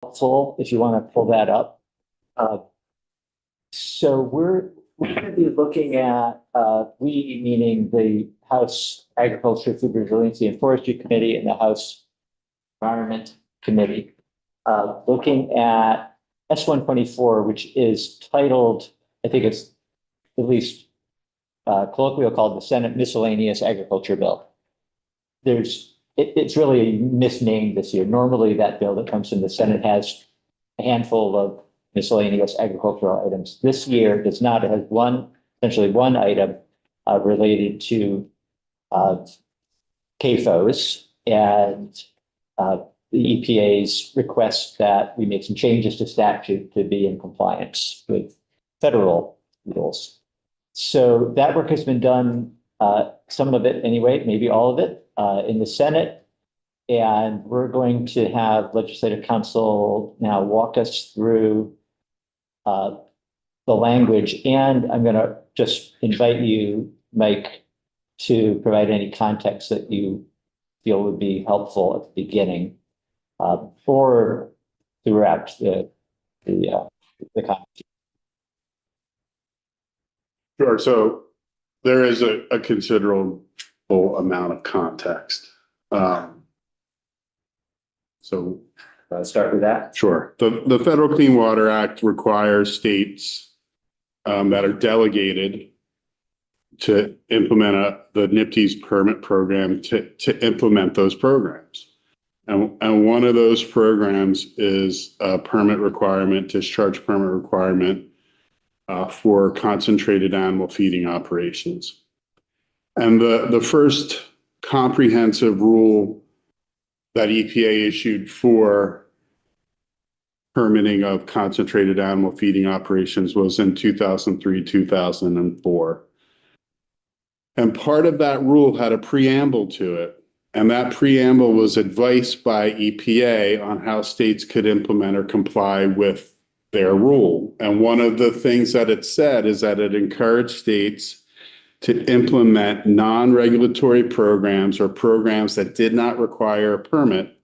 helpful if you want to pull that up. Uh, So we're going to be looking at, we meaning the House Agriculture, Food Resiliency and Forestry Committee and the House Environment Committee, looking at S-124, which is titled, I think it's at least colloquially called the Senate Miscellaneous Agriculture Bill. It's really misnamed this year. Normally that bill that comes from the Senate has a handful of miscellaneous agricultural items. This year does not. It has essentially one item related to CAFOs and the EPA's request that we make some changes to statute to be in compliance with federal rules. So that work has been done, some of it anyway, maybe all of it, in the Senate. And we're going to have Legislative Council now walk us through the language. And I'm going to just invite you, Mike, to provide any context that you feel would be helpful at the beginning or throughout the conversation. Sure. So there is a considerable amount of context. So Start with that. sure. The Federal Clean Water Act requires states that are delegated to implement the NPDES permit program to implement those programs. And one of those programs is a permit requirement, discharge permit requirement for concentrated animal feeding operations. And the first comprehensive rule that EPA issued for permitting of concentrated animal feeding operations was in 2003, 2004. And part of that rule had a preamble to it. And that preamble was advice by EPA on how states could implement or comply with their rule. And one of the things that it said is that it encouraged states to implement non-regulatory programs or programs that did not require a permit,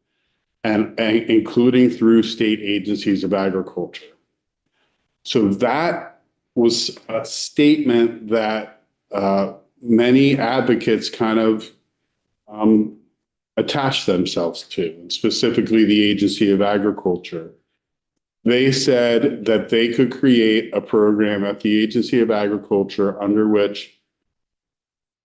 and including through state agencies of agriculture. So that was a statement that many advocates kind of attached themselves to, and specifically the Agency of Agriculture. They said that they could create a program at the Agency of Agriculture under which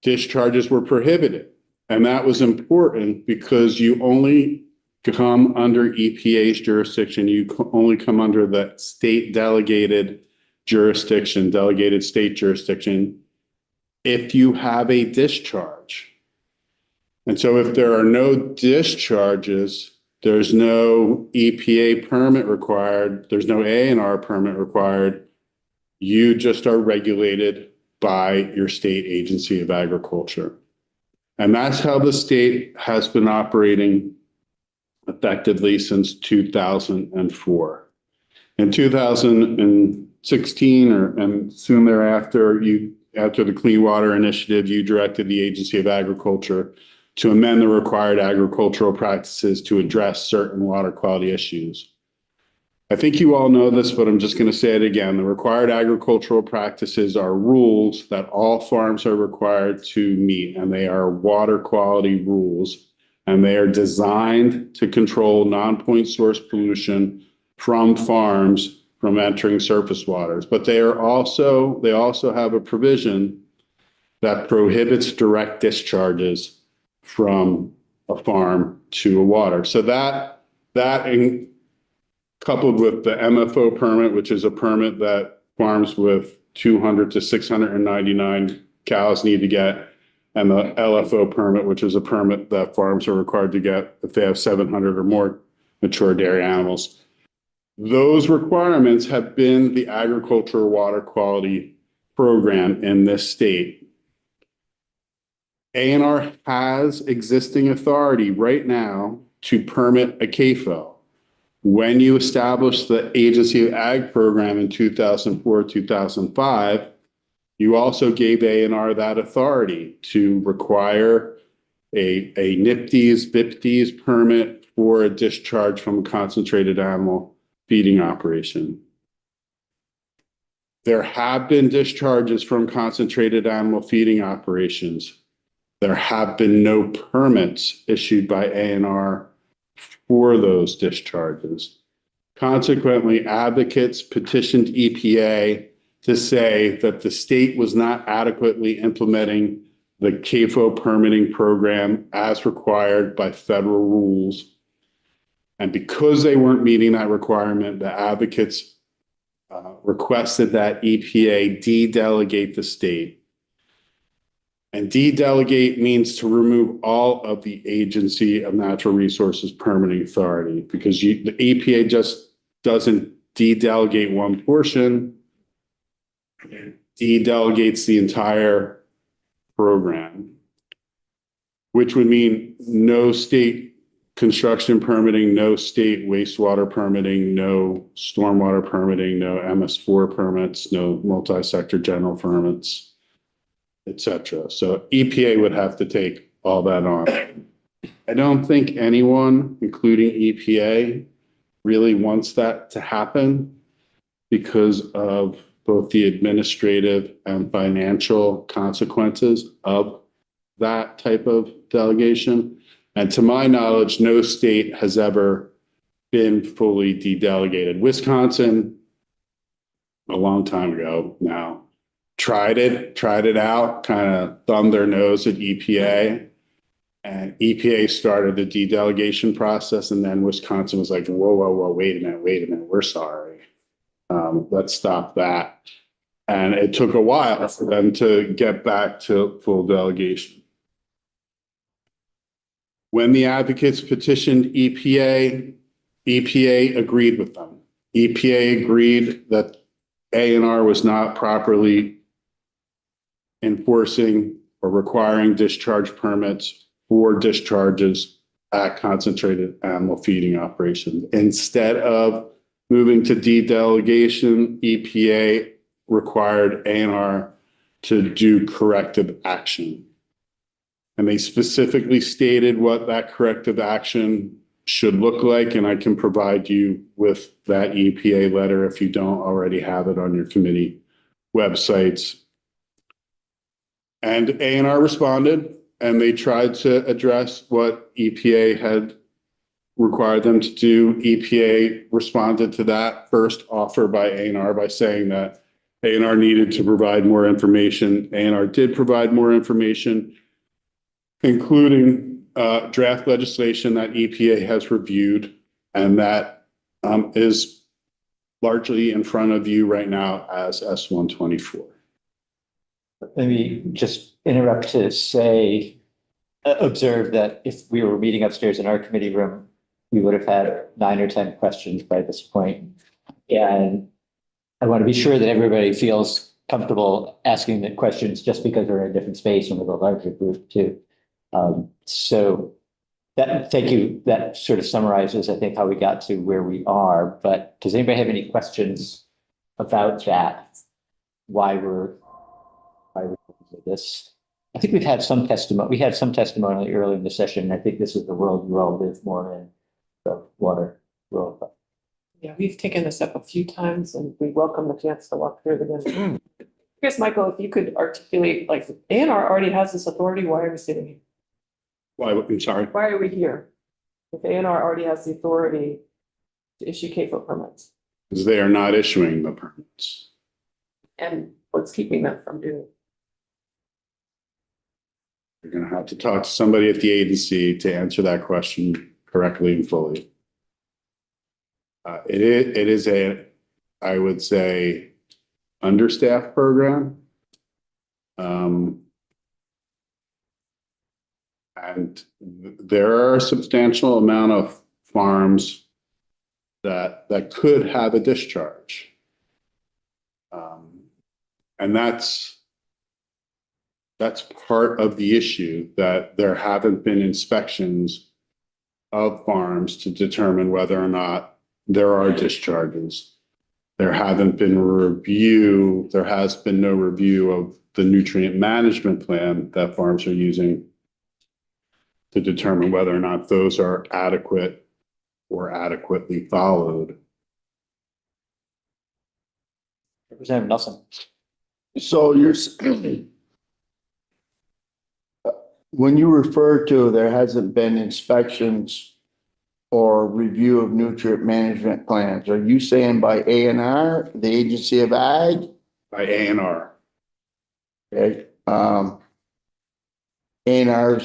discharges were prohibited. And that was important because you only come under EPA's jurisdiction. You only come under the state delegated jurisdiction, delegated state jurisdiction, if you have a discharge. And so if there are no discharges, there's no EPA permit required, there's no A&R permit required, you just are regulated by your state agency of agriculture. And that's how the state has been operating effectively since 2004. In 2016 and soon thereafter, after the Clean Water Initiative, you directed the Agency of Agriculture to amend the required agricultural practices to address certain water quality issues. I think you all know this, but I'm just going to say it again. The required agricultural practices are rules that all farms are required to meet, and they are water quality rules, and they are designed to control non-point source pollution from farms from entering surface waters. But they also have a provision that prohibits direct discharges from a farm to a water. So that coupled with the MFO permit, which is a permit that farms with 200 to 699 cows need to get, and the LFO permit, which is a permit that farms are required to get if they have 700 or more mature dairy animals. Those requirements have been the agricultural water quality program in this state. A&R has existing authority right now to permit a CAFO. When you established the Agency of Ag program in 2004, 2005, you also gave A&R that authority to require a NPDES, BPDES permit for a discharge from a concentrated animal feeding operation. There have been discharges from concentrated animal feeding operations. There have been no permits issued by ANR for those discharges. Consequently, advocates petitioned EPA to say that the state was not adequately implementing the CAFO permitting program as required by federal rules. And because they weren't meeting that requirement, the advocates requested that EPA de-delegate the state. And de-delegate means to remove all of the Agency of Natural Resources permitting authority, because the EPA just doesn't de-delegate one portion, it de-delegates the entire program, which would mean no state construction permitting, no state wastewater permitting, no stormwater permitting, no MS4 permits, no multi-sector general permits, etc. So EPA would have to take all that on. I don't think anyone, including EPA, really wants that to happen because of both the administrative and financial consequences of that type of delegation. And to my knowledge, no state has ever been fully de-delegated. Wisconsin, a long time ago now, tried it out, kind of thumbed their nose at EPA. And EPA started the de-delegation process, and then Wisconsin was like, whoa, wait a minute, we're sorry. Let's stop that. And it took a while for them to get back to full delegation. When the advocates petitioned EPA, EPA agreed with them. EPA agreed that ANR was not properly enforcing or requiring discharge permits for discharges at concentrated animal feeding operations. Instead of moving to de-delegation, EPA required ANR to do corrective action. And they specifically stated what that corrective action should look like. And I can provide you with that EPA letter if you don't already have it on your committee websites. And ANR responded, and they tried to address what EPA had required them to do. EPA responded to that first offer by ANR by saying that ANR needed to provide more information. ANR did provide more information, including draft legislation that EPA has reviewed, and that is largely in front of you right now as S-124. Let me just interrupt to say, observe that if we were meeting upstairs in our committee room, we would have had 9 or 10 questions by this point. And I want to be sure that everybody feels comfortable asking the questions just because we're in a different space and with a larger group too. So thank you. That sort of summarizes, I think, how we got to where we are. But does anybody have any questions about that? Why we're doing this? I think we've had some testimony. We had some testimony early in the session. I think this is the world you all live more in, the water world. Yeah, we've taken this up a few times and we welcome the chance to walk through it again. I guess, Michael, if you could articulate, like, ANR already has this authority, why are we sitting here? Why, I'm sorry. Why are we here? If ANR already has the authority to issue CAFO permits, Because they are not issuing the permits. and what's keeping them from doing it? You're going to have to talk to somebody at the agency to answer that question correctly and fully. It is a, I would say, understaffed program. And there are a substantial amount of farms that could have a discharge. And that's part of the issue, that there haven't been inspections of farms to determine whether or not there are discharges. There haven't been there has been no review of the nutrient management plan that farms are using to determine whether or not those are adequate or adequately followed. Representative Nelson. So when you refer to there hasn't been inspections or review of nutrient management plans, are you saying by A&R, the Agency of Ag? By A&R. Okay, A&R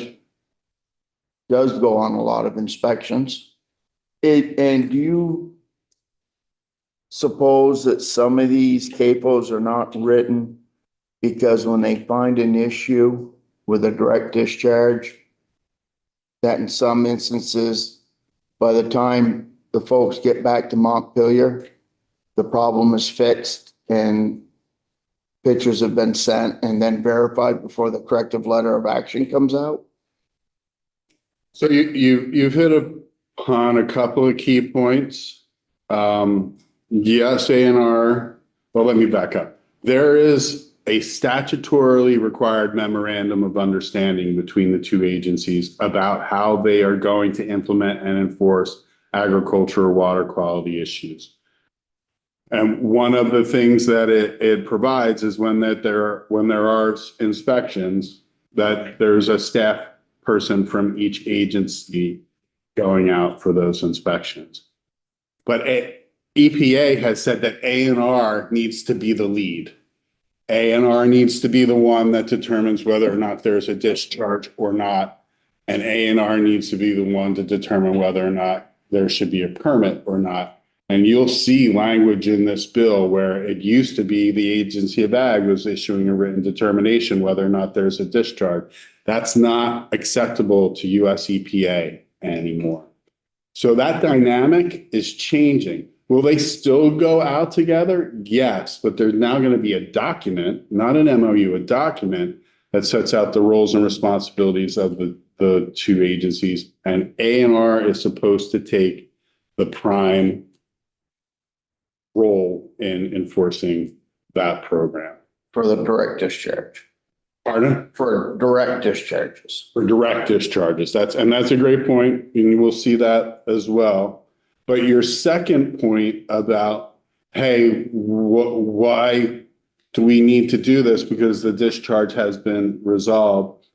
does go on a lot of inspections. And do you suppose that some of these CAPOs are not written because when they find an issue with a direct discharge, that in some instances, by the time the folks get back to Montpelier, the problem is fixed and pictures have been sent and then verified before the corrective letter of action comes out? So you've hit upon a couple of key points. Yes, A&R, well, let me back up. There is a statutorily required memorandum of understanding between the two agencies about how they are going to implement and enforce agricultural water quality issues. And one of the things that it provides is when there are inspections, that there's a staff person from each agency going out for those inspections. But EPA has said that A&R needs to be the lead. A&R needs to be the one that determines whether or not there's a discharge or not. And A&R needs to be the one to determine whether or not there should be a permit or not. And you'll see language in this bill where it used to be the Agency of Ag was issuing a written determination whether or not there's a discharge. That's not acceptable to US EPA anymore. So that dynamic is changing. Will they still go out together? Yes, but there's now going to be a document, not an MOU, a document that sets out the roles and responsibilities of the two agencies. And A&R is supposed to take the prime role in enforcing that program. For the direct discharge, Pardon? for direct discharges. For direct discharges. That's a great point, and you will see that as well. But your second point about, hey, why do we need to do this? Because the discharge has been resolved.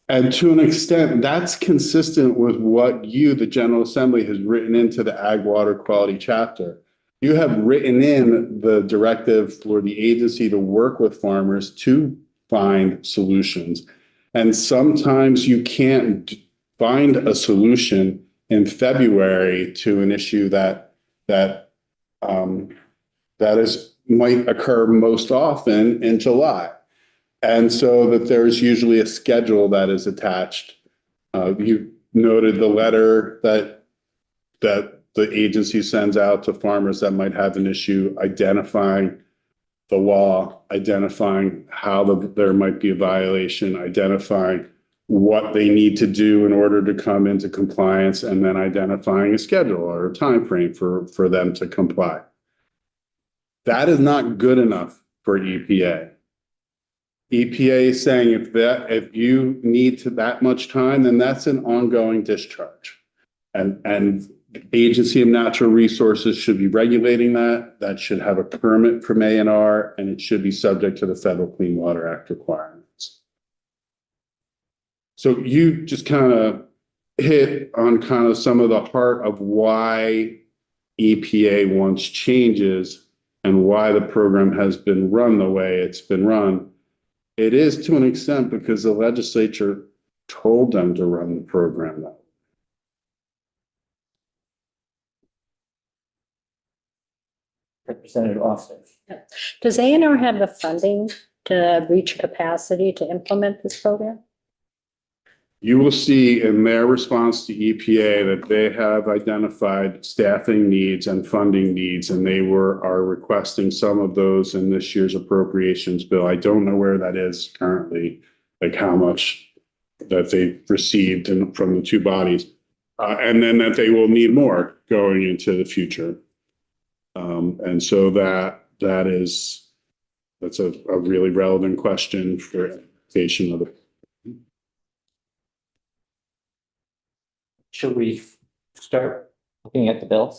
And to an extent, that's consistent with what you, the General Assembly, has written into the Ag Water Quality Chapter. You have written in the directive for the agency to work with farmers to find solutions. And sometimes you can't find a solution in February to an issue that might occur most often in July. And so that there's usually a schedule that is attached. You noted the letter that the agency sends out to farmers that might have an issue, identifying the law, identifying how there might be a violation, identifying what they need to do in order to come into compliance, and then identifying a schedule or a time frame for them to comply. That is not good enough for EPA. EPA is saying if you need that much time, then that's an ongoing discharge. And Agency of Natural Resources should be regulating that. That should have a permit from A&R, and it should be subject to the Federal Clean Water Act requirements. So you just kind of hit on kind of some of the heart of why EPA wants changes and why the program has been run the way it's been run. It is to an extent because the legislature told them to run the program that way. Representative Austin. Does A&R have the funding to reach capacity to implement this program? You will see in their response to EPA that they have identified staffing needs and funding needs, and they are requesting some of those in this year's appropriations bill. I don't know where that is currently, like how much that they've received from the two bodies, and then that they will need more going into the future. And so that's a really relevant question for application of the. Should we start looking at the bill?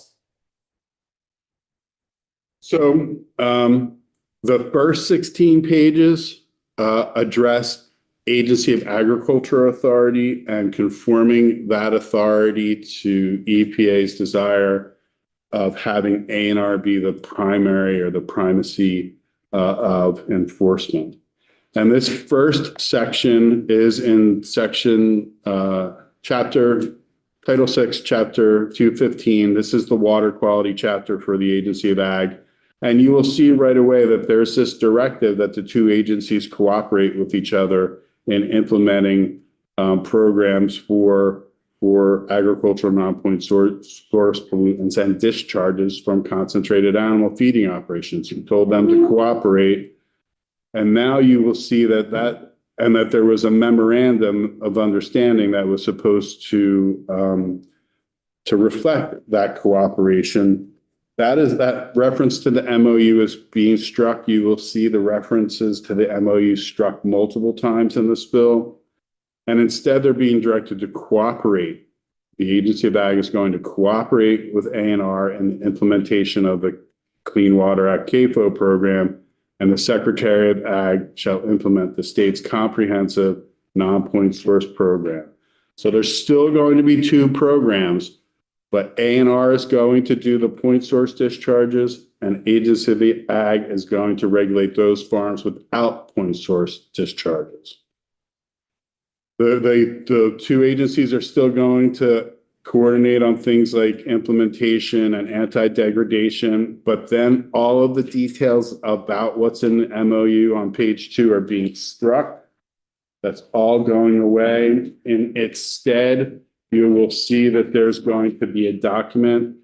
So, the first 16 pages, address Agency of Agriculture Authority and conforming that authority to EPA's desire of having A&R be the primary or the primacy, of enforcement. And this first section is in section, Title 6, Chapter 215. This is the water quality chapter for the Agency of Ag. And you will see right away that there's this directive that the two agencies cooperate with each other in implementing programs for agricultural non-point source pollutants and discharges from concentrated animal feeding operations. You told them to cooperate. And now you will see that there was a memorandum of understanding that was supposed to reflect that cooperation. That reference to the MOU is being struck. You will see the references to the MOU struck multiple times in this bill. And instead, they're being directed to cooperate. The Agency of Ag is going to cooperate with A&R in the implementation of the Clean Water Act CAFO program, and the Secretary of Ag shall implement the state's comprehensive non-point source program. So there's still going to be two programs, but A&R is going to do the point source discharges, and Agency of Ag is going to regulate those farms without point source discharges. The two agencies are still going to coordinate on things like implementation and anti-degradation, but then all of the details about what's in the MOU on page 2 are being struck. That's all going away. In its stead, you will see that there's going to be a document,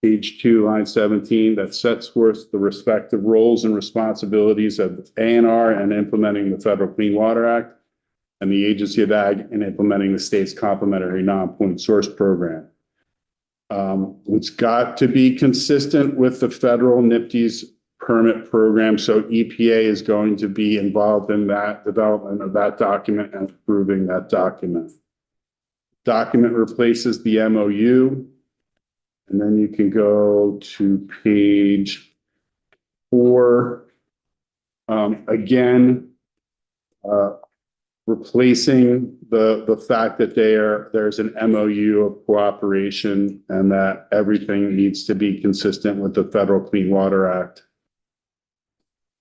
page 2, line 17, that sets forth the respective roles and responsibilities of A&R in implementing the Federal Clean Water Act and the Agency of Ag in implementing the state's complementary non-point source program. It's got to be consistent with the federal NPDES permit program, so EPA is going to be involved in that development of that document and approving that document. Document replaces the MOU, and then you can go to page 4. Again, replacing the fact that there's an MOU of cooperation and that everything needs to be consistent with the Federal Clean Water Act.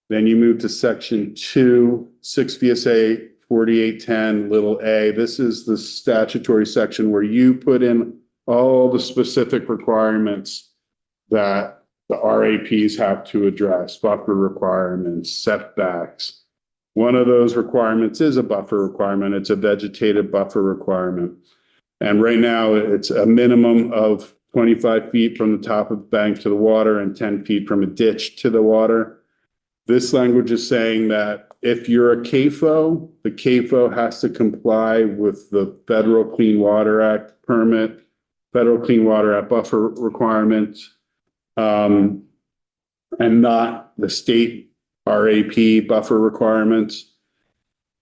Then you move to section 2, 6 VSA 4810 little a. This is the statutory section where you put in all the specific requirements that the RAPs have to address, buffer requirements, setbacks. One of those requirements is a buffer requirement. It's a vegetative buffer requirement. And right now it's a minimum of 25 feet from the top of the bank to the water and 10 feet from a ditch to the water. This language is saying that if you're a CAFO, the CAFO has to comply with the Federal Clean Water Act permit, Federal Clean Water Act buffer requirements, and not the state RAP buffer requirements.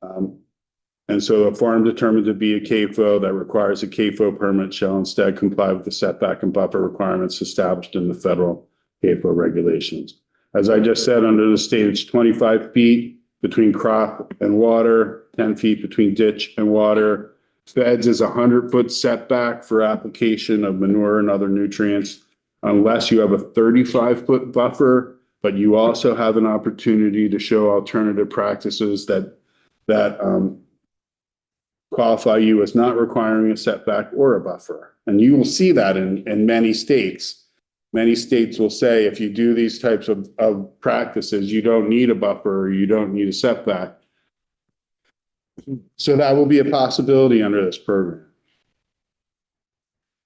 And so a farm determined to be a CAFO that requires a CAFO permit shall instead comply with the setback and buffer requirements established in the federal CAFO regulations. As I just said, under the state, it's 25 feet between crop and water, 10 feet between ditch and water. Feds is 100-foot setback for application of manure and other nutrients, unless you have a 35-foot buffer. But you also have an opportunity to show alternative practices that qualify you as not requiring a setback or a buffer. And you will see that in many states. Many states will say, if you do these types of practices, you don't need a buffer or you don't need a setback. So that will be a possibility under this program.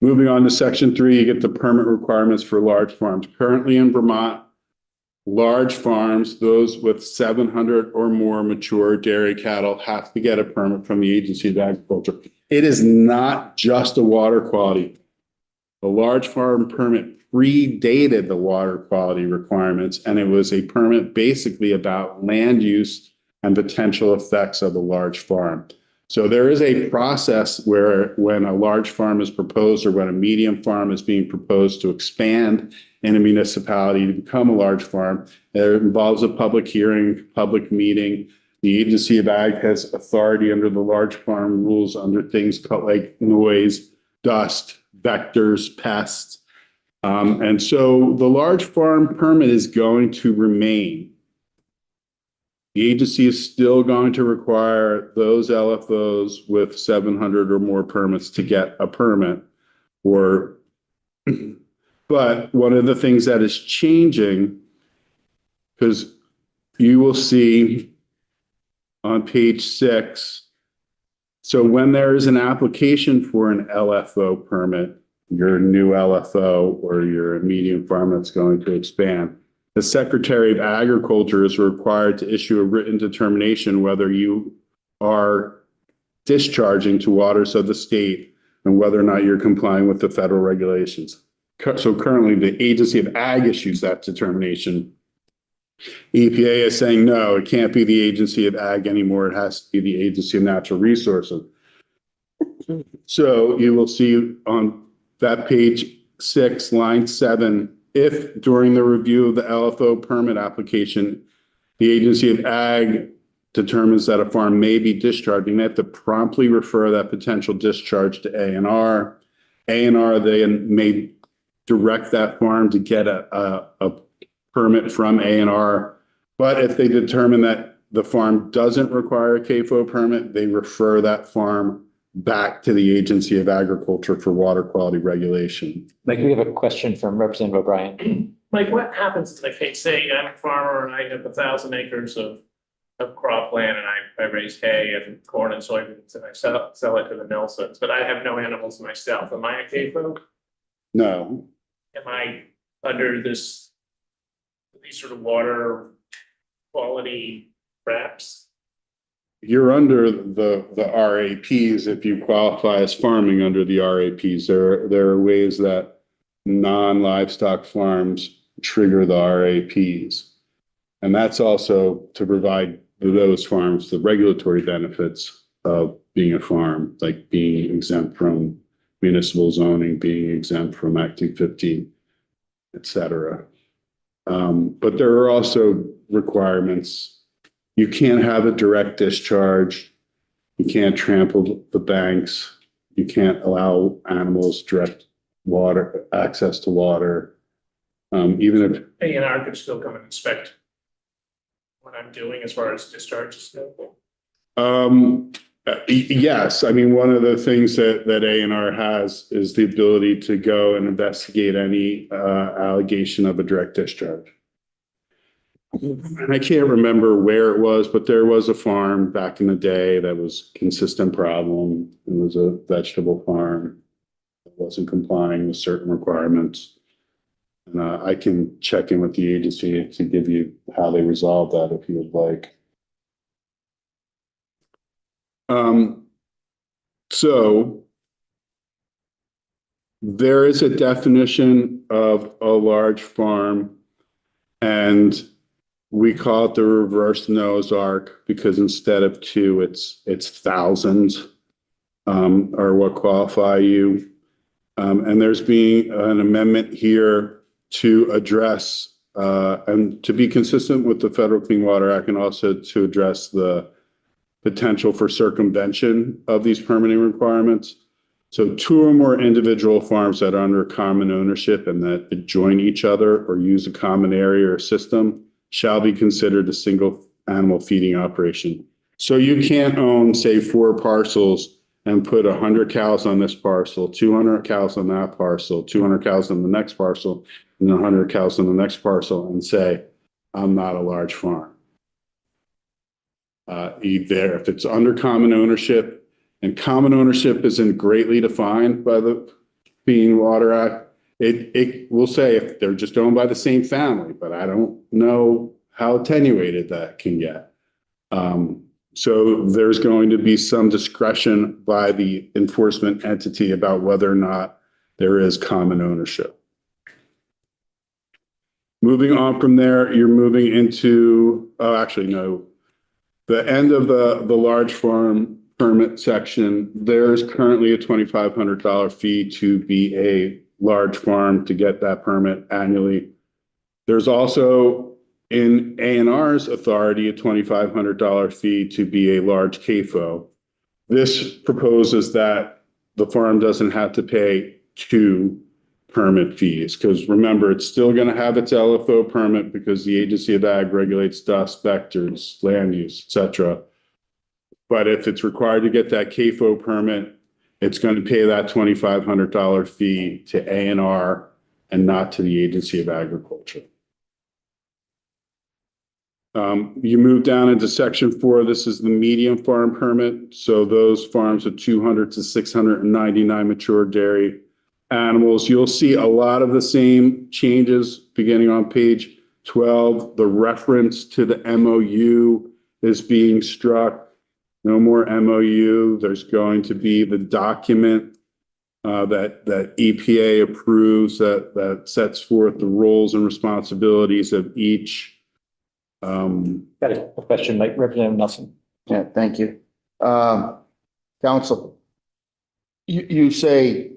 Moving on to section 3, you get the permit requirements for large farms. Currently in Vermont, large farms, those with 700 or more mature dairy cattle, have to get a permit from the Agency of Agriculture. It is not just a water quality. The large farm permit predated the water quality requirements, and it was a permit basically about land use and potential effects of a large farm. So there is a process where when a large farm is proposed or when a medium farm is being proposed to expand in a municipality to become a large farm, it involves a public hearing, public meeting. The Agency of Ag has authority under the large farm rules under things called like noise, dust, vectors, pests. And so the large farm permit is going to remain. The agency is still going to require those LFOs with 700 or more permits to get a permit. But one of the things that is changing, because you will see on page 6, so when there is an application for an LFO permit, your new LFO or your medium farm that's going to expand, the Secretary of Agriculture is required to issue a written determination whether you are discharging to waters of the state and whether or not you're complying with the federal regulations. So currently the Agency of Ag issues that determination. EPA is saying, no, it can't be the Agency of Ag anymore. It has to be the Agency of Natural Resources. So you will see on that page 6, line 7, if during the review of the LFO permit application, the Agency of Ag determines that a farm may be discharging, they have to promptly refer that potential discharge to A&R. A&R then may direct that farm to get a permit from A&R. But if they determine that the farm doesn't require a CAFO permit, they refer that farm back to the Agency of Agriculture for water quality regulation. Like, we have a question from Representative O'Brien. Like, what happens if they say I'm a farmer and I have 1,000 acres of cropland and I raise hay and corn and soybeans and I sell it to the Nelsons, but I have no animals myself. Am I a CAFO? No, Am I under these sort of water quality wraps? you're under the RAPs if you qualify as farming under the RAPs. There are ways that non-livestock farms trigger the RAPs. And that's also to provide those farms the regulatory benefits of being a farm, like being exempt from municipal zoning, being exempt from Act 250, et cetera. But there are also requirements. You can't have a direct discharge. You can't trample the banks. You can't allow animals direct water, access to water. Even if A&R could still come and inspect what I'm doing as far as discharges go. Yes, I mean, one of the things that A&R has is the ability to go and investigate any allegation of a direct discharge. And I can't remember where it was, but there was a farm back in the day that was a consistent problem. It was a vegetable farm that wasn't complying with certain requirements. And I can check in with the agency to give you how they resolve that if you would like. So there is a definition of a large farm, and we call it the reverse Noah's Ark because instead of 2, it's thousands are what qualify you. And there's being an amendment here to address and to be consistent with the Federal Clean Water Act and also to address the potential for circumvention of these permitting requirements. So 2 or more individual farms that are under common ownership and that join each other or use a common area or system shall be considered a single animal feeding operation. So you can't own, say, 4 parcels and put 100 cows on this parcel, 200 cows on that parcel, 200 cows on the next parcel, and 100 cows on the next parcel and say, I'm not a large farm. Either if it's under common ownership, and common ownership isn't greatly defined by the Clean Water Act, it will say if they're just owned by the same family, but I don't know how attenuated that can get. So there's going to be some discretion by the enforcement entity about whether or not there is common ownership. Moving on from there, you're moving into, oh, actually, no. The end of the large farm permit section, there is currently a $2,500 fee to be a large farm to get that permit annually. There's also in A&R's authority a $2,500 fee to be a large CAFO. This proposes that the farm doesn't have to pay two permit fees, because remember, it's still going to have its LFO permit because the Agency of Ag regulates dust, vectors, land use, etc. But if it's required to get that CAFO permit, it's going to pay that $2,500 fee to A&R and not to the Agency of Agriculture. You move down into section 4. This is the medium farm permit. So those farms with 200 to 699 mature dairy animals. You'll see a lot of the same changes beginning on page 12. The reference to the MOU is being struck. No more MOU. There's going to be the document that EPA approves that sets forth the roles and responsibilities of each. Got a question, Mike, Representative Nelson. Yeah, thank you. Council, you say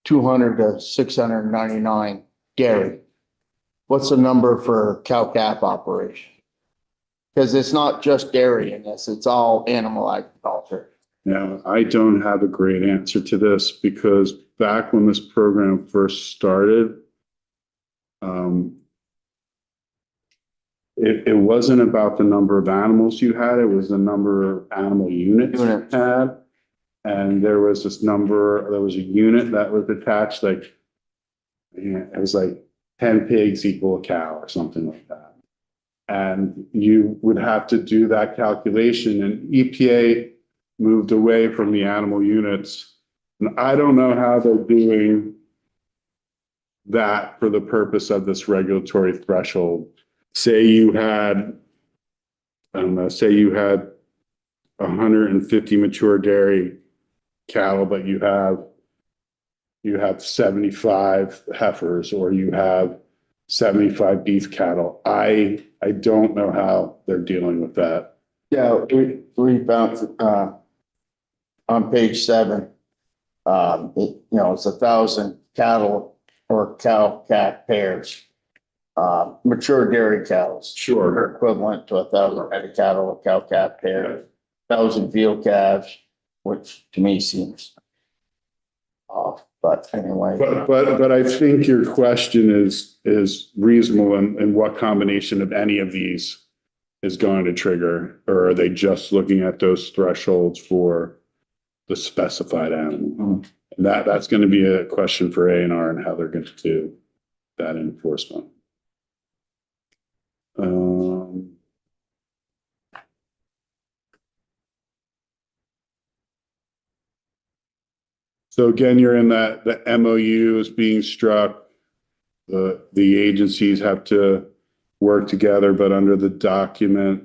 200 to 699 dairy. What's the number for cow-calf operation? Because it's not just dairy in this, it's all animal agriculture. Now, I don't have a great answer to this because back when this program first started, it wasn't about the number of animals you had, it was the number of animal units you had. And there was this number, there was a unit that was attached, like, it was like 10 pigs equal a cow or something like that. And you would have to do that calculation, and EPA moved away from the animal units. And I don't know how they're doing that for the purpose of this regulatory threshold. Say you had, I don't know, say you had 150 mature dairy cattle, but you have 75 heifers, or you have 75 beef cattle. I don't know how they're dealing with that. Yeah, we found, on page 7, it's 1,000 cattle or cow-calf pairs. Mature dairy cows. Sure. Are equivalent to 1,000 head of cattle or cow-calf pairs. 1,000 field calves, which to me seems off, but anyway. But I think your question is reasonable, and what combination of any of these is going to trigger, or are they just looking at those thresholds for the specified animal? And that's going to be a question for A&R and how they're going to do that enforcement. So again, you're in that the MOU is being struck. The agencies have to work together, but under the document.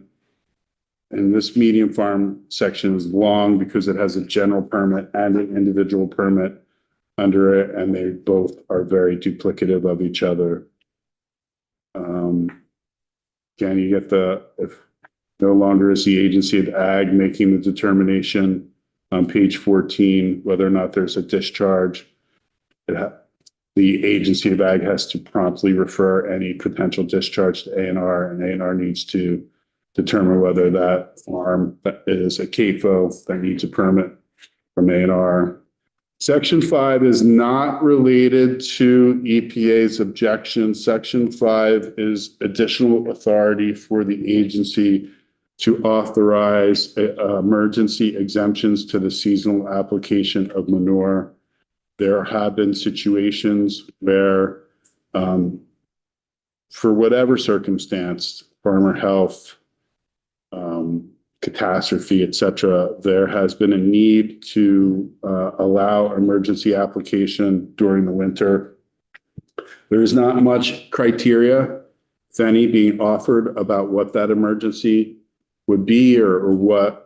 And this medium farm section is long because it has a general permit and an individual permit under it, and they both are very duplicative of each other. Again, you get if no longer is the Agency of Ag making the determination on page 14, whether or not there's a discharge, the Agency of Ag has to promptly refer any potential discharge to A&R, and A&R needs to determine whether that farm is a CAFO that needs a permit from A&R. Section 5 is not related to EPA's objection. Section 5 is additional authority for the agency to authorize emergency exemptions to the seasonal application of manure. There have been situations where, for whatever circumstance, farmer health, catastrophe, et cetera, there has been a need to allow emergency application during the winter. There is not much criteria, if any, being offered about what that emergency would be or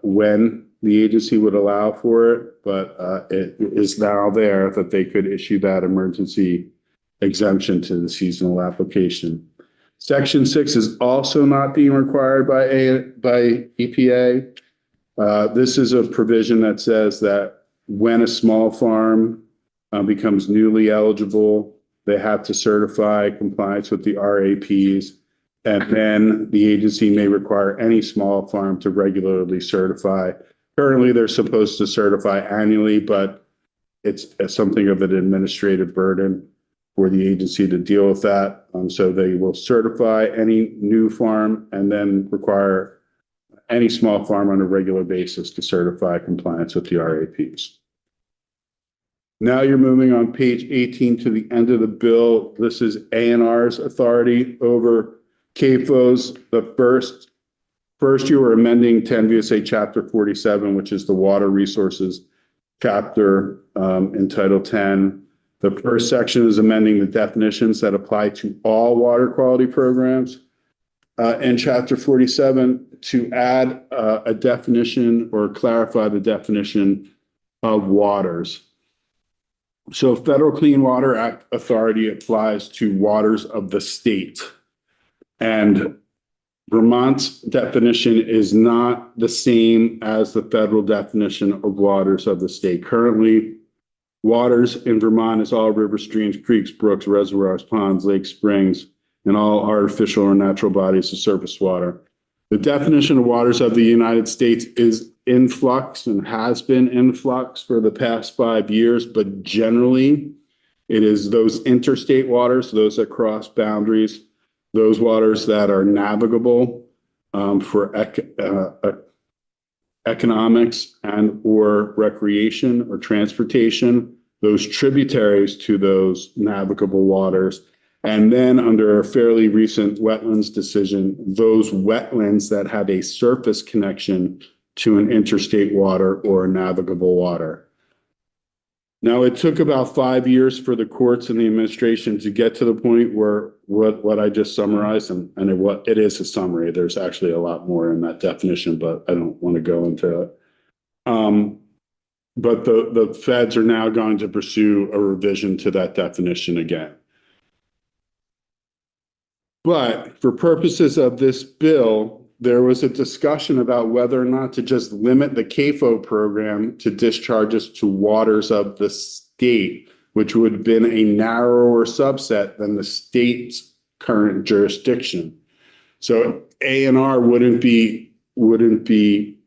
when the agency would allow for it, but it is now there that they could issue that emergency exemption to the seasonal application. Section 6 is also not being required by EPA. This is a provision that says that when a small farm becomes newly eligible, they have to certify compliance with the RAPs. And then the agency may require any small farm to regularly certify. Currently, they're supposed to certify annually, but it's something of an administrative burden for the agency to deal with that. So they will certify any new farm and then require any small farm on a regular basis to certify compliance with the RAPs. Now you're moving on page 18 to the end of the bill. This is ANR's authority over CAFOs. The first you were amending 10 VSA Chapter 47, which is the water resources chapter in Title 10. The first section is amending the definitions that apply to all water quality programs. In Chapter 47, to add a definition or clarify the definition of waters. So Federal Clean Water Act authority applies to waters of the state. And Vermont's definition is not the same as the federal definition of waters of the state. Currently, waters in Vermont is all rivers, streams, creeks, brooks, reservoirs, ponds, lakes, springs, and all artificial or natural bodies of surface water. The definition of waters of the United States is in flux and has been in flux for the past 5 years, but generally it is those interstate waters, those that cross boundaries, those waters that are navigable for economics and or recreation or transportation, those tributaries to those navigable waters. And then under a fairly recent wetlands decision, those wetlands that have a surface connection to an interstate water or a navigable water. Now, it took about 5 years for the courts and the administration to get to the point where what I just summarized, and it is a summary. There's actually a lot more in that definition, but I don't want to go into it. But the feds are now going to pursue a revision to that definition again. But for purposes of this bill, there was a discussion about whether or not to just limit the CAFO program to discharges to waters of the state, which would have been a narrower subset than the state's current jurisdiction. So ANR wouldn't be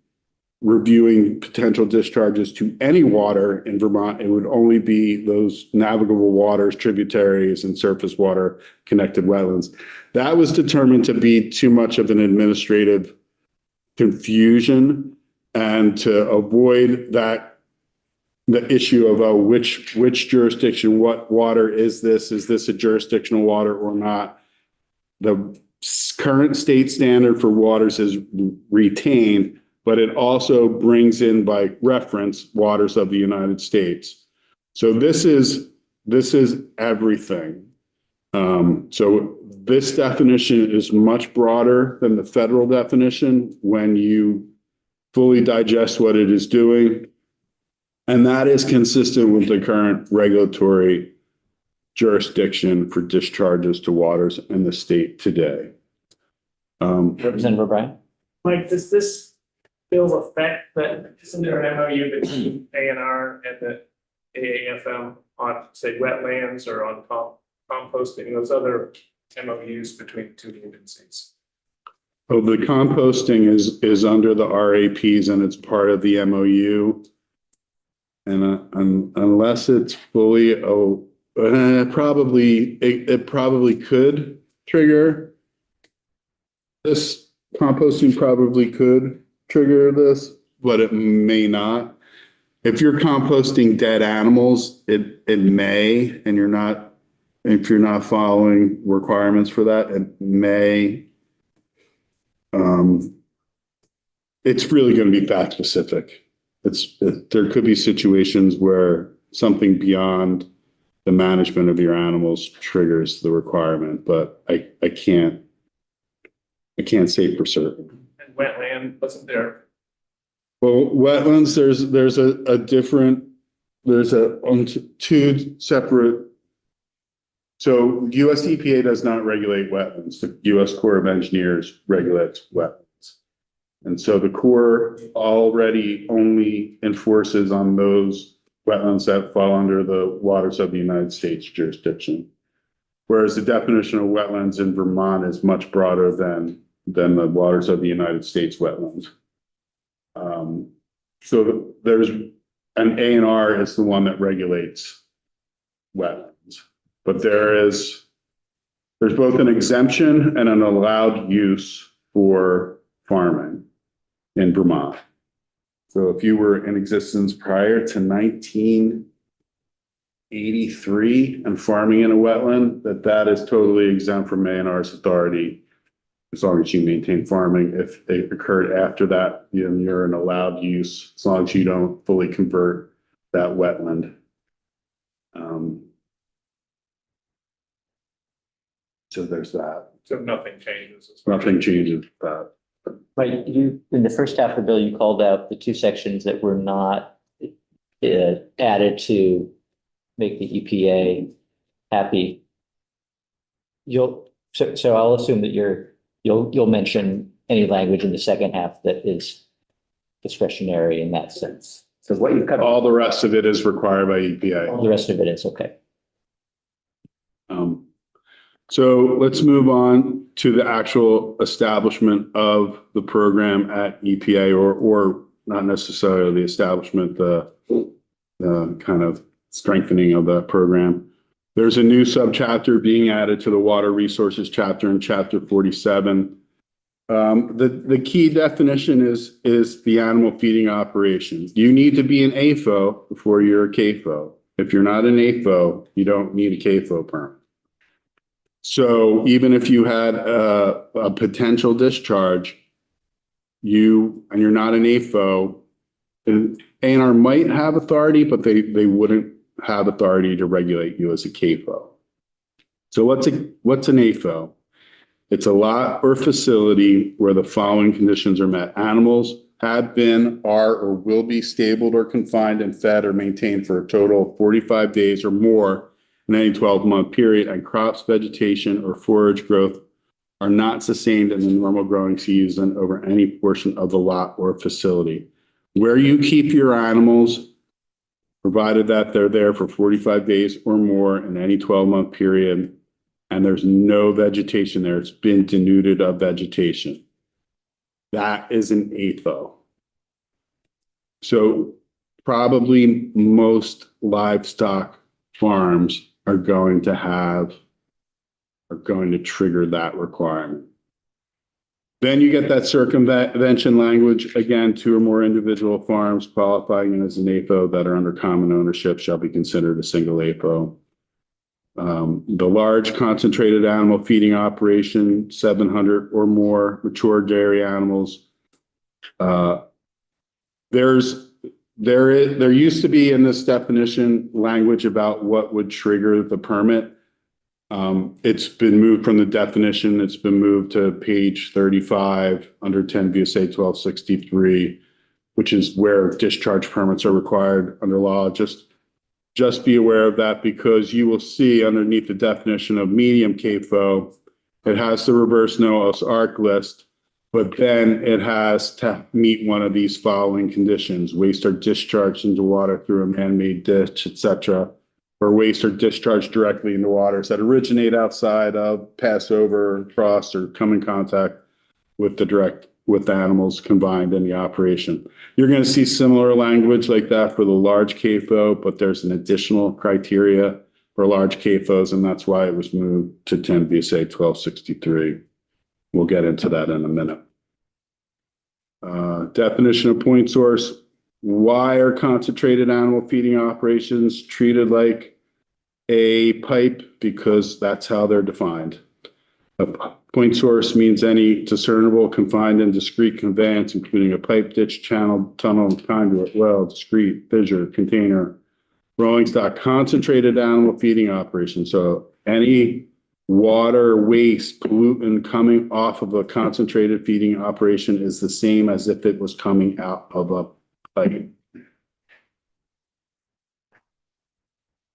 reviewing potential discharges to any water in Vermont. It would only be those navigable waters, tributaries, and surface water connected wetlands. That was determined to be too much of an administrative confusion, and to avoid that, the issue of which jurisdiction, what water is this? Is this a jurisdictional water or not? The current state standard for waters is retained, but it also brings in by reference waters of the United States. So this is everything. So this definition is much broader than the federal definition when you fully digest what it is doing. And that is consistent with the current regulatory jurisdiction for discharges to waters in the state today. Representative O'Brien? Mike, does this bill affect that? Isn't there an MOU between ANR and the AAFM on, say, wetlands or on composting, those other MOUs between the two agencies? Oh, the composting is under the RAPs and it's part of the MOU. And unless it's fully, it probably could trigger this. Composting probably could trigger this, but it may not. If you're composting dead animals, it may, and if you're not following requirements for that, it may. It's really going to be fact specific. There could be situations where something beyond the management of your animals triggers the requirement, but I can't say for certain. And wetland, wasn't there? Well, wetlands, there's two separate. So US EPA does not regulate wetlands. The US Corps of Engineers regulates wetlands. And so the Corps already only enforces on those wetlands that fall under the waters of the United States jurisdiction. Whereas the definition of wetlands in Vermont is much broader than the waters of the United States wetlands. So there's an A&R is the one that regulates wetlands, but there's both an exemption and an allowed use for farming in Vermont. So if you were in existence prior to 1983 and farming in a wetland, that is totally exempt from A&R's authority, as long as you maintain farming. If it occurred after that, you're an allowed use, as long as you don't fully convert that wetland. So there's that. So nothing changes. Nothing changes with that. Right, you, in the first half of the bill, you called out the two sections that were not added to make the EPA happy. So I'll assume that you'll mention any language in the second half that is discretionary in that sense. So what you've covered, All the rest of it is required by EPA. all the rest of it is okay. So let's move on to the actual establishment of the program at EPA, or not necessarily the establishment, the kind of strengthening of the program. There's a new subchapter being added to the water resources chapter in chapter 47. The key definition is the animal feeding operation. You need to be an AFO before you're a CAFO. If you're not an AFO, you don't need a CAFO permit. So even if you had a potential discharge, you're not an AFO, and A&R might have authority, but they wouldn't have authority to regulate you as a CAFO. So what's an AFO? It's a lot or facility where the following conditions are met. Animals have been, are, or will be stabled or confined and fed or maintained for a total of 45 days or more in any 12-month period, and crops, vegetation, or forage growth are not sustained in the normal growing season over any portion of the lot or facility. Where you keep your animals, provided that they're there for 45 days or more in any 12-month period, and there's no vegetation there, it's been denuded of vegetation. That is an AFO. So probably most livestock farms are going to trigger that requirement. Then you get that circumvention language, again, 2 or more individual farms qualifying as an AFO that are under common ownership shall be considered a single AFO. The large concentrated animal feeding operation, 700 or more mature dairy animals. There used to be in this definition language about what would trigger the permit. It's been moved from the definition. It's been moved to page 35 under 10 VSA 1263, which is where discharge permits are required under law. Just be aware of that, because you will see underneath the definition of medium CAFO, it has the reverse Noah's Ark list, but then it has to meet one of these following conditions: waste are discharged into water through a man-made ditch, etc., or waste are discharged directly into waters that originate outside of, pass over, cross, or come in contact with with animals combined in the operation. You're going to see similar language like that for the large CAFO, but there's an additional criteria for large CAFOs, and that's why it was moved to 10 VSA 1263. We'll get into that in a minute. Definition of point source. Why are concentrated animal feeding operations treated like a pipe? Because that's how they're defined. A point source means any discernible, confined, and discrete conveyance, including a pipe, ditch, channel, tunnel, conduit, well, discrete, fissure, container, rolling stock, concentrated animal feeding operation. So any water, waste, pollutant coming off of a concentrated feeding operation is the same as if it was coming out of a pipe.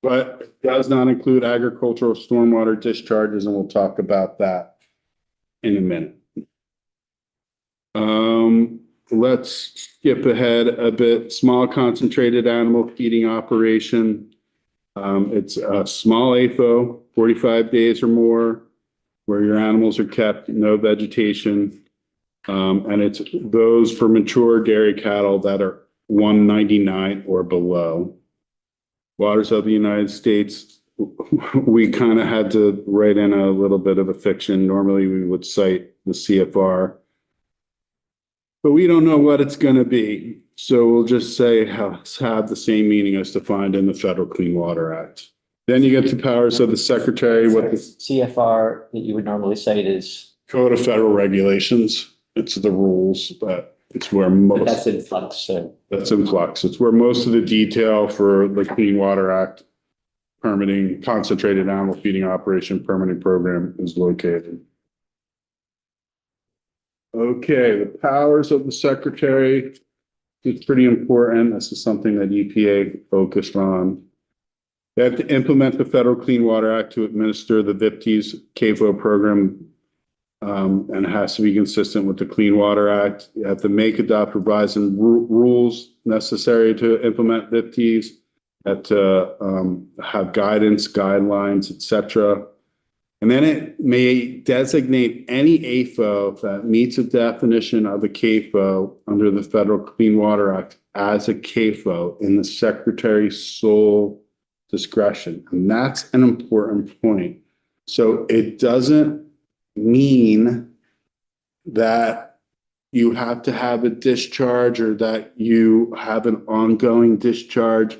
But it does not include agricultural stormwater discharges, and we'll talk about that in a minute. Let's skip ahead a bit. Small concentrated animal feeding operation. It's a small AFO, 45 days or more, where your animals are kept, no vegetation. And it's those for mature dairy cattle that are 199 or below. Waters of the United States, we kind of had to write in a little bit of a fiction. Normally we would cite the CFR, but we don't know what it's going to be. So we'll just say have the same meaning as defined in the Federal Clean Water Act. Then you get the powers of the secretary, what the CFR that you would normally cite is, Code of Federal Regulations. It's the rules, but it's where but that's most, in flux, so. that's in flux. It's where most of the detail for the Clean Water Act permitting, concentrated animal feeding operation permitting program is located. Okay, the powers of the secretary is pretty important. This is something that EPA focused on. They have to implement the Federal Clean Water Act to administer the VIPTES CAFO program, and it has to be consistent with the Clean Water Act. You have to make, adopt, revise, and rules necessary to implement VIPTES. You have to have guidance, guidelines, etc. And then it may designate any AFO that meets a definition of a CAFO under the Federal Clean Water Act as a CAFO in the secretary's sole discretion. And that's an important point. So it doesn't mean that you have to have a discharge or that you have an ongoing discharge.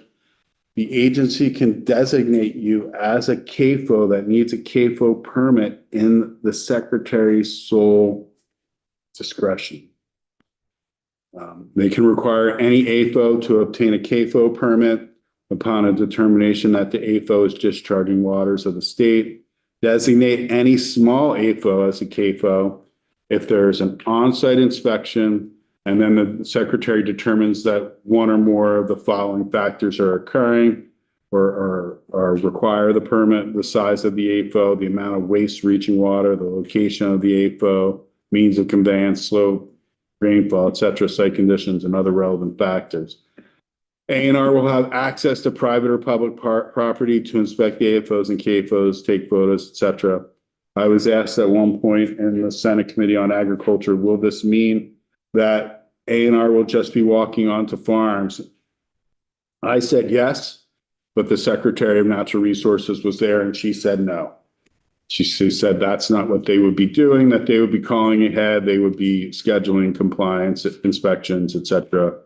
The agency can designate you as a CAFO that needs a CAFO permit in the secretary's sole discretion. They can require any AFO to obtain a CAFO permit upon a determination that the AFO is discharging waters of the state. Designate any small AFO as a CAFO if there's an on-site inspection and then the secretary determines that one or more of the following factors are occurring or require the permit: the size of the AFO, the amount of waste reaching water, the location of the AFO, means of conveyance, slope, rainfall, etc., site conditions, and other relevant factors. A&R will have access to private or public property to inspect the AFOs and CAFOs, take photos, etc. I was asked at one point in the Senate Committee on Agriculture, will this mean that A&R will just be walking onto farms? I said yes, but the Secretary of Natural Resources was there and she said no. She said that's not what they would be doing, that they would be calling ahead, they would be scheduling compliance, inspections, etc.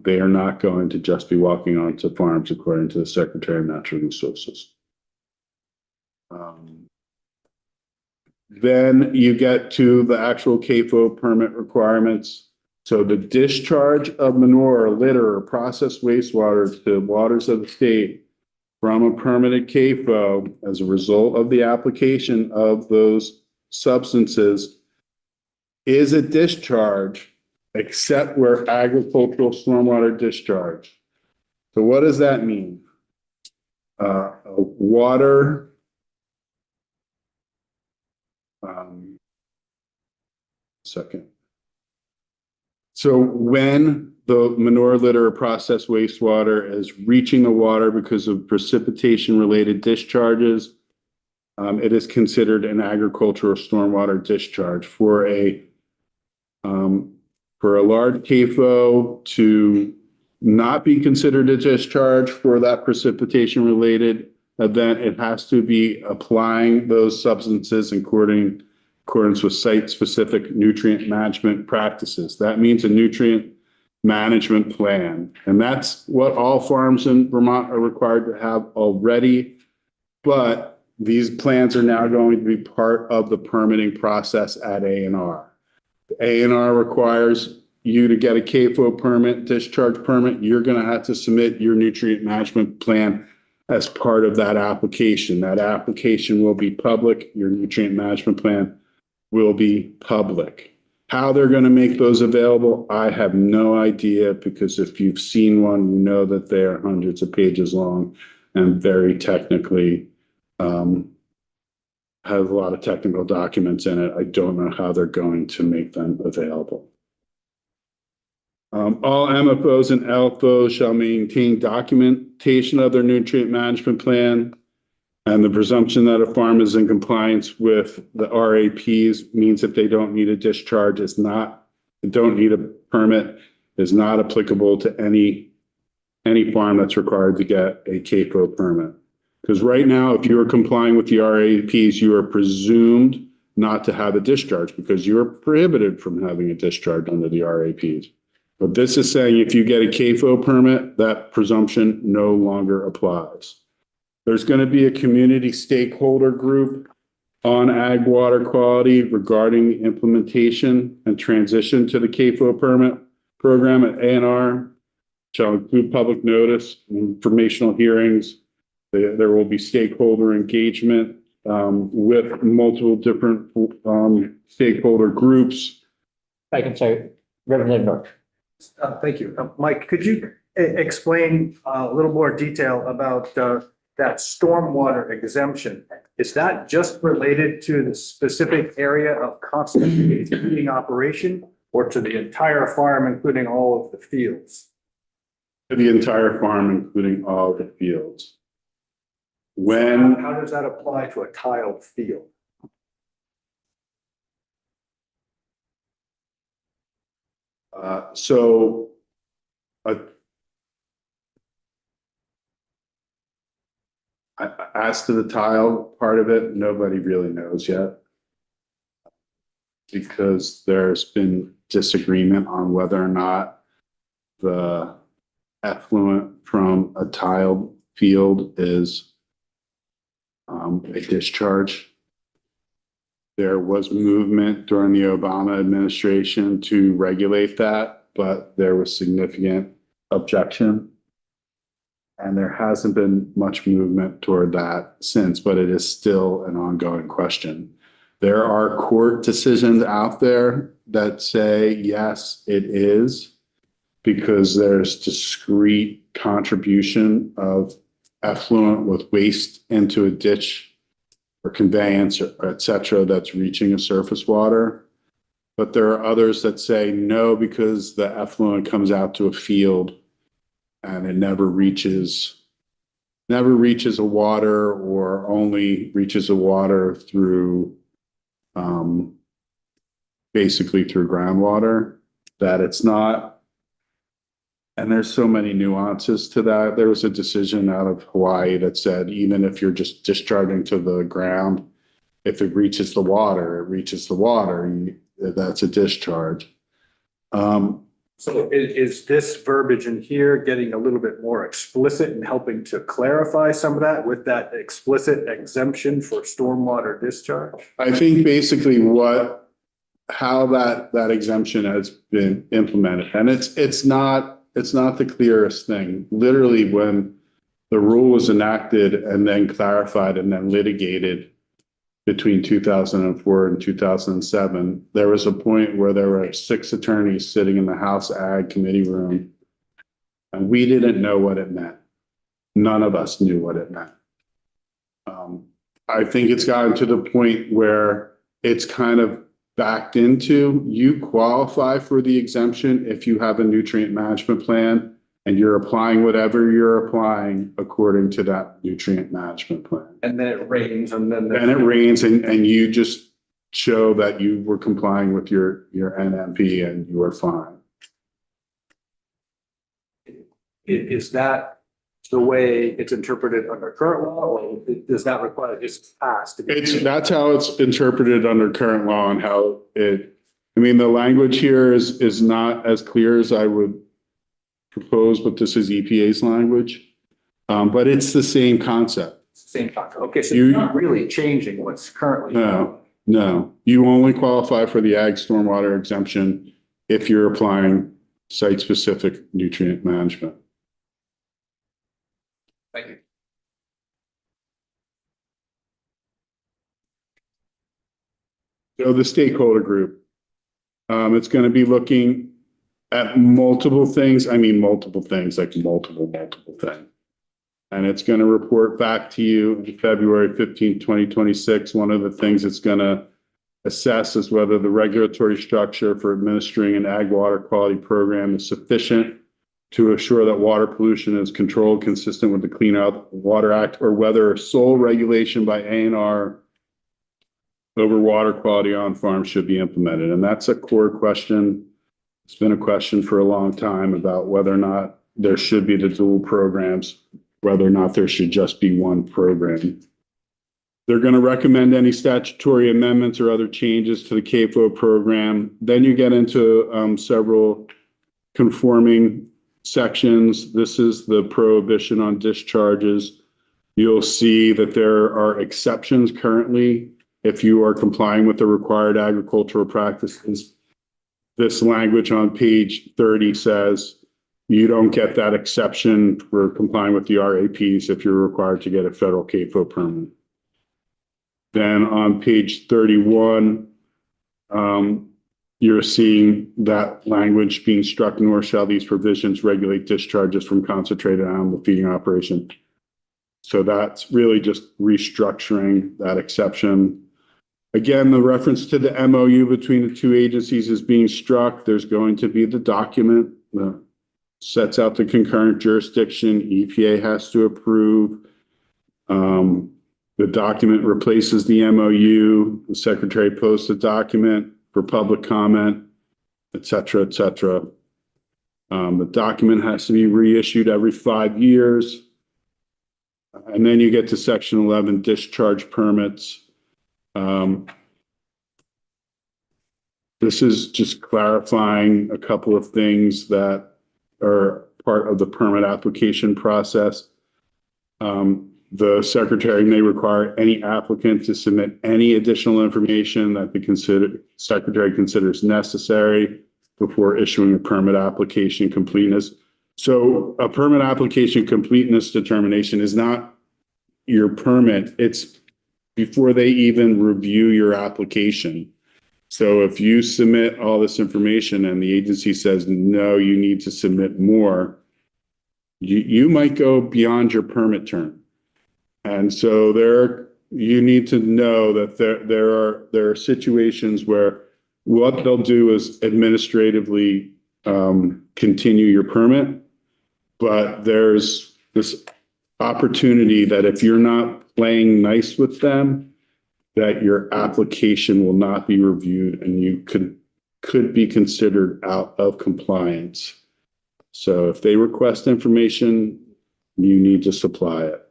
They are not going to just be walking onto farms, according to the Secretary of Natural Resources. Then you get to the actual CAFO permit requirements. So the discharge of manure, litter, or processed wastewater to waters of the state from a permitted CAFO as a result of the application of those substances is a discharge, except where agricultural stormwater discharge. So what does that mean? Water. Second. So when the manure, litter, or processed wastewater is reaching the water because of precipitation related discharges, it is considered an agricultural stormwater discharge. For a large CAFO to not be considered a discharge for that precipitation related event, it has to be applying those substances in accordance with site-specific nutrient management practices. That means a nutrient management plan. And that's what all farms in Vermont are required to have already. But these plans are now going to be part of the permitting process at A&R. A&R requires you to get a CAFO permit, discharge permit. You're going to have to submit your nutrient management plan as part of that application. That application will be public. Your nutrient management plan will be public. How they're going to make those available, I have no idea, because if you've seen one, you know that they are hundreds of pages long and very technically has a lot of technical documents in it. I don't know how they're going to make them available. All MFOs and LFOs shall maintain documentation of their nutrient management plan. And the presumption that a farm is in compliance with the RAPs means that they don't need a discharge don't need a permit, is not applicable to any farm that's required to get a CAFO permit. Because right now, if you are complying with the RAPs, you are presumed not to have a discharge because you are prohibited from having a discharge under the RAPs. But this is saying if you get a CAFO permit, that presumption no longer applies. There's going to be a community stakeholder group on ag water quality regarding the implementation and transition to the CAFO permit program at ANR. Shall include public notice, informational hearings. There will be stakeholder engagement with multiple different stakeholder groups. I can say, Representative North. Thank you. Mike, could you explain a little more detail about that stormwater exemption? Is that just related to the specific area of constant heating operation or to the entire farm, including all of the fields? The entire farm, including all the fields. How does that apply to a tiled field? As to the tile part of it, nobody really knows yet. Because there's been disagreement on whether or not the effluent from a tiled field is a discharge. There was movement during the Obama administration to regulate that, but there was significant objection. And there hasn't been much movement toward that since, but it is still an ongoing question. There are court decisions out there that say, yes, it is, because there's discrete contribution of effluent with waste into a ditch or conveyance, or et cetera, that's reaching a surface water. But there are others that say no, because the effluent comes out to a field and it never reaches a water, or only reaches a water through basically through groundwater, that it's not. And there's so many nuances to that. There was a decision out of Hawaii that said, even if you're just discharging to the ground, if it reaches the water, it reaches the water, that's a discharge. So is this verbiage in here getting a little bit more explicit and helping to clarify some of that with that explicit exemption for stormwater discharge? I think basically how that exemption has been implemented, and it's not the clearest thing. Literally, when the rule was enacted and then clarified and then litigated between 2004 and 2007, there was a point where there were 6 attorneys sitting in the House Ag Committee room, and we didn't know what it meant. None of us knew what it meant. I think it's gotten to the point where it's kind of backed into, you qualify for the exemption if you have a nutrient management plan and you're applying whatever you're applying according to that nutrient management plan. And then it rains and then. And it rains and you just show that you were complying with your NMP and you are fine. Is that the way it's interpreted under current law, or does that require just passed? That's how it's interpreted under current law, and how the language here is not as clear as I would propose, but this is EPA's language. But it's the same concept. Same concept. Okay, so you're not really changing what's currently. No, you only qualify for the ag stormwater exemption if you're applying site-specific nutrient management. Thank you. So the stakeholder group, it's going to be looking at multiple things. I mean, multiple things, like multiple things. And it's going to report back to you on February 15th, 2026. One of the things it's going to assess is whether the regulatory structure for administering an ag water quality program is sufficient to assure that water pollution is controlled consistent with the Clean Water Act, or whether sole regulation by ANR over water quality on farm should be implemented. And that's a core question. It's been a question for a long time about whether or not there should be the dual programs, whether or not there should just be one program. They're going to recommend any statutory amendments or other changes to the CAFO program. Then you get into several conforming sections. This is the prohibition on discharges. You'll see that there are exceptions currently if you are complying with the required agricultural practices. This language on page 30 says you don't get that exception for complying with the RAPs if you're required to get a federal CAFO permit. Then on page 31, you're seeing that language being struck, nor shall these provisions regulate discharges from concentrated animal feeding operation. So that's really just restructuring that exception. Again, the reference to the MOU between the two agencies is being struck. There's going to be the document that sets out the concurrent jurisdiction. EPA has to approve. The document replaces the MOU. The secretary posts a document for public comment, et cetera, et cetera. The document has to be reissued every 5 years. And then you get to section 11, discharge permits. This is just clarifying a couple of things that are part of the permit application process. The secretary may require any applicant to submit any additional information that the secretary considers necessary before issuing a permit application completeness. So a permit application completeness determination is not your permit. It's before they even review your application. So if you submit all this information and the agency says, no, you need to submit more, you might go beyond your permit term. And so you need to know that there are situations where what they'll do is administratively continue your permit, but there's this opportunity that if you're not playing nice with them, that your application will not be reviewed and you could be considered out of compliance. So if they request information, you need to supply it.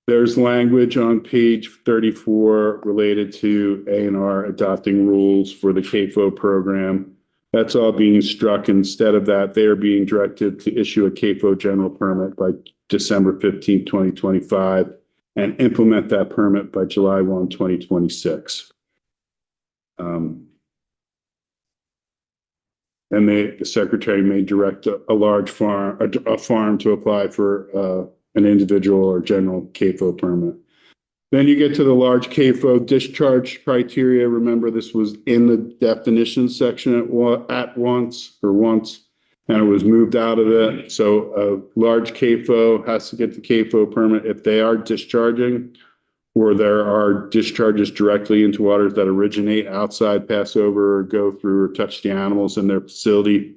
There's language on page 34 related to ANR adopting rules for the CAFO program. That's all being struck. Instead of that, they are being directed to issue a CAFO general permit by December 15, 2025, and implement that permit by July 1, 2026. And the secretary may direct a farm to apply for an individual or general CAFO permit. Then you get to the large CAFO discharge criteria. Remember, this was in the definition section at once, and it was moved out of it. So a large CAFO has to get the CAFO permit if they are discharging, or there are discharges directly into waters that originate outside, pass over, or go through, or touch the animals in their facility,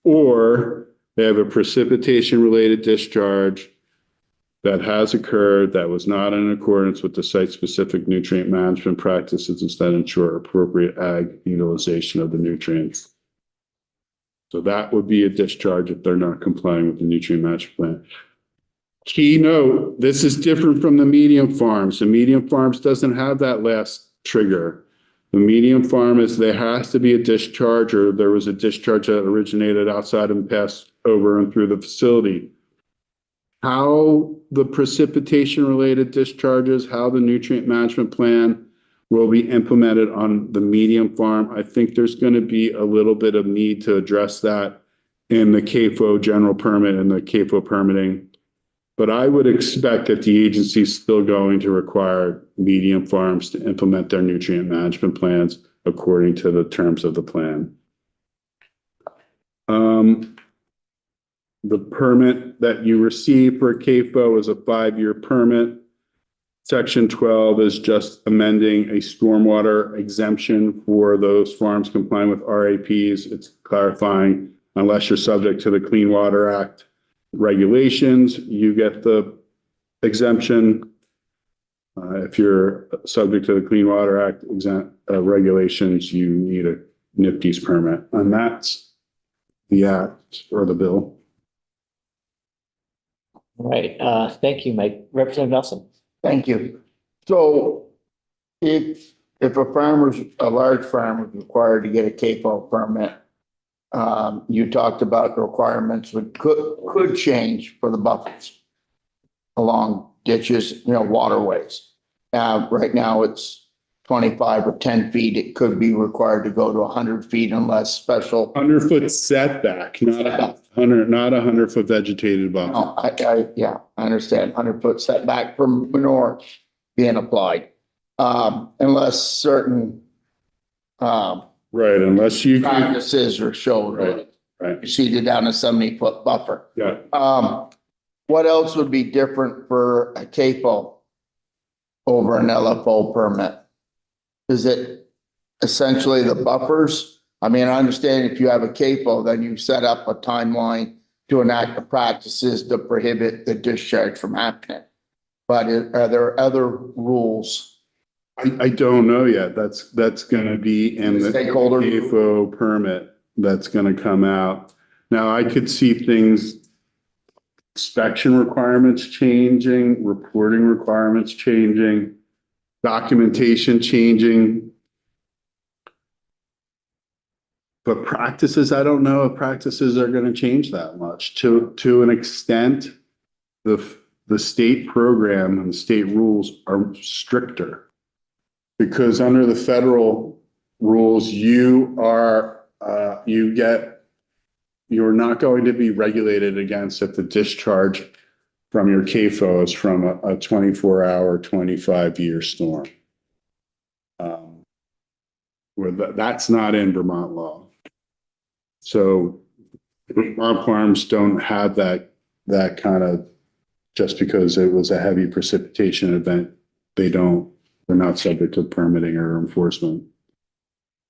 or they have a precipitation-related discharge that has occurred that was not in accordance with the site-specific nutrient management practices that ensure appropriate ag utilization of the nutrients. So that would be a discharge if they're not complying with the nutrient management plan. Key note, this is different from the medium farms. The medium farms doesn't have that last trigger. The medium farm is there has to be a discharge, or there was a discharge that originated outside and passed over and through the facility. How the precipitation related discharges, how the nutrient management plan will be implemented on the medium farm. I think there's going to be a little bit of need to address that in the CAFO general permit and the CAFO permitting. But I would expect that the agency is still going to require medium farms to implement their nutrient management plans according to the terms of the plan. the permit that you receive for CAFO is a 5-year permit. Section 12 is just amending a stormwater exemption for those farms complying with RAPs. It's clarifying, unless you're subject to the Clean Water Act regulations, you get the exemption. If you're subject to the Clean Water Act regulations, you need a NIPD's permit, and that's the act or the bill. All right, thank you, Mike. Representative Nelson. Thank you. So if a large farmer is required to get a CAFO permit, you talked about the requirements could change for the buffers along ditches, waterways. Right now it's 25 or 10 feet. It could be required to go to 100 feet unless special. 100-foot setback, not 100-foot vegetated buffer. No, I understand, 100-foot setback from manure being applied. Unless certain, Right, unless you can, practices are shown. right, You see it down a 70-foot buffer. yeah. What else would be different for a CAFO over an LFO permit? Is it essentially the buffers? I mean, I understand if you have a CAFO, then you set up a timeline to enact the practices to prohibit the discharge from happening. But are there other rules? I don't know yet. That's gonna be in the Stakeholder. CAFO permit that's gonna come out. Now, I could see things, inspection requirements changing, reporting requirements changing, documentation changing. But practices, I don't know if practices are gonna change that much. To an extent, the state program and the state rules are stricter. Because under the federal rules, you're not going to be regulated against if the discharge from your CAFO is from a 24-hour, 25-year storm. That's not in Vermont law. So Vermont farms don't have that kind of, just because it was a heavy precipitation event, they're not subject to permitting or enforcement.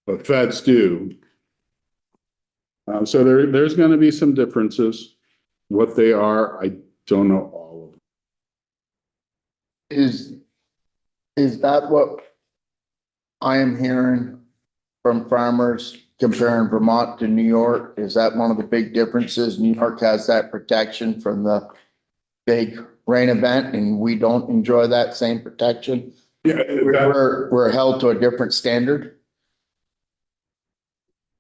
But feds do. So there's going to be some differences. What they are, I don't know all of them. Is that what I am hearing from farmers comparing Vermont to New York? Is that one of the big differences? New York has that protection from the big rain event and we don't enjoy that same protection. Yeah, We're held to a different standard.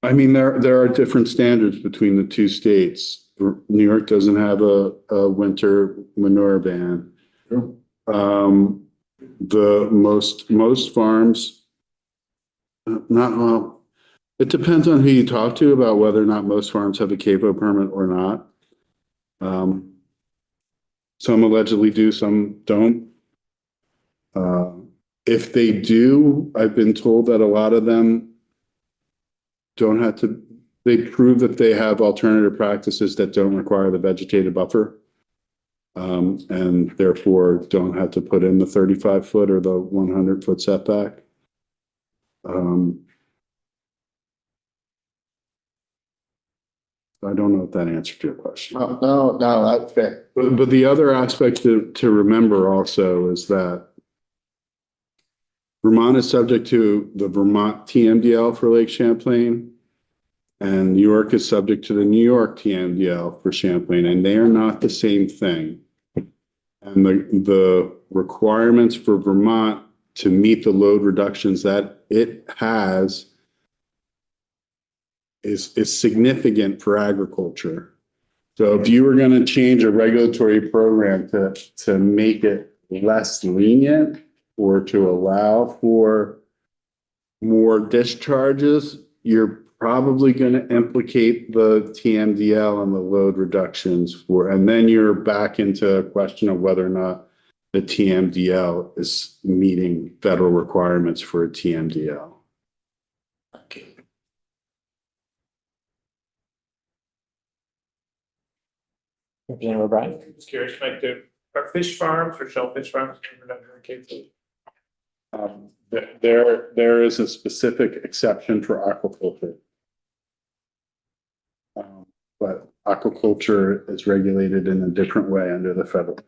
I mean, there are different standards between the two states. New York doesn't have a winter manure ban. The most farms, not well. It depends on who you talk to about whether or not most farms have a CAFO permit or not. Some allegedly do, some don't. If they do, I've been told that a lot of them don't have to, they prove that they have alternative practices that don't require the vegetative buffer. And therefore don't have to put in the 35-foot or the 100-foot setback. I don't know if that answered your question. No, that's fair. But the other aspect to remember also is that Vermont is subject to the Vermont TMDL for Lake Champlain, and New York is subject to the New York TMDL for Champlain, and they are not the same thing. And the requirements for Vermont to meet the load reductions that it has is significant for agriculture. So if you were going to change a regulatory program to make it less lenient or to allow for more discharges, you're probably going to implicate the TMDL and the load reductions and then you're back into a question of whether or not the TMDL is meeting federal requirements for a TMDL. Representative O'Brien? Just curious, like, are fish farms or shellfish farms covered under the KP? There is a specific exception for aquaculture. But aquaculture is regulated in a different way under the federal.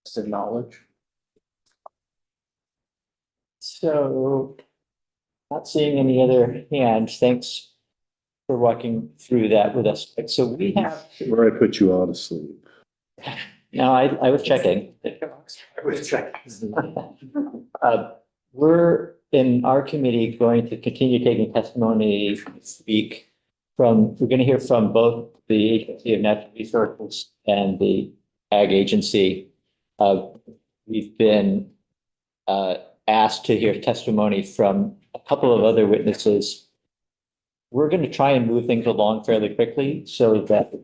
To knowledge. So, not seeing any other hands, thanks for walking through that with us. So we have, Where I put you all to sleep. now I was checking. I was checking. We're in our committee going to continue taking testimony this week from, we're going to hear from both the Agency of Natural Resources and the Ag Agency. We've been asked to hear testimony from a couple of other witnesses. We're going to try and move things along fairly quickly so that the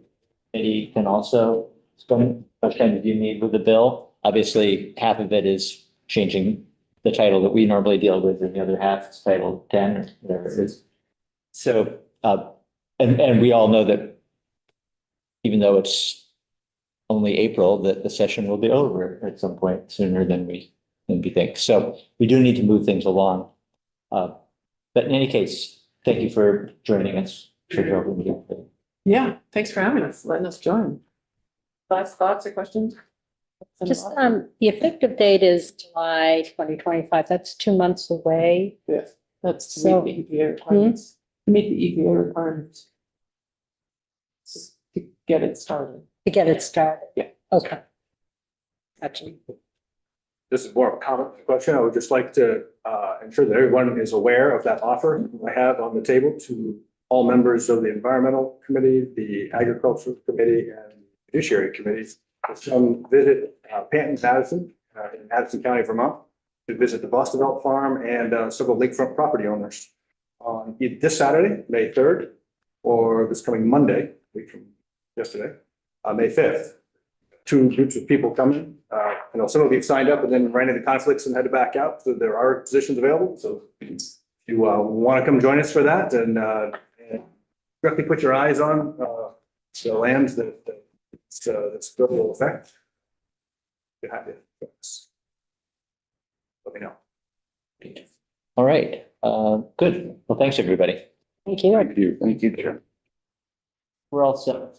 committee can also spend as much time as you need with the bill. Obviously, half of it is changing the title that we normally deal with, and the other half is Title 10 or whatever it is. So, and we all know that even though it's only April, that the session will be over at some point sooner than we think. So we do need to move things along. But in any case, thank you for joining us. Yeah, thanks for having us, letting us join. Last thoughts or questions? Just, the effective date is July 2025. That's 2 months away. Yeah, that's to So- meet the EPA requirements, to meet the EPA requirements. Just to get it started. To get it started. Yeah. Okay. Gotcha. This is more of a comment question. I would just like to ensure that everyone is aware of that offer I have on the table to all members of the Environmental Committee, the Agricultural Committee, and Judiciary Committees to come visit Panton, Madison, in Madison County, Vermont, to visit the Bostonville Farm and several lakefront property owners on either this Saturday, May 3rd, or this coming Monday, a week from yesterday, May 5th. 2 groups of people coming. I know some of you have signed up and then ran into conflicts and had to back out. So there are positions available. So if you want to come join us for that and directly put your eyes on the lands that still will affect. You're happy. Let me know. All right, good. Well, thanks, everybody. Thank you. Thank you. Thank you, Chair. We're all set.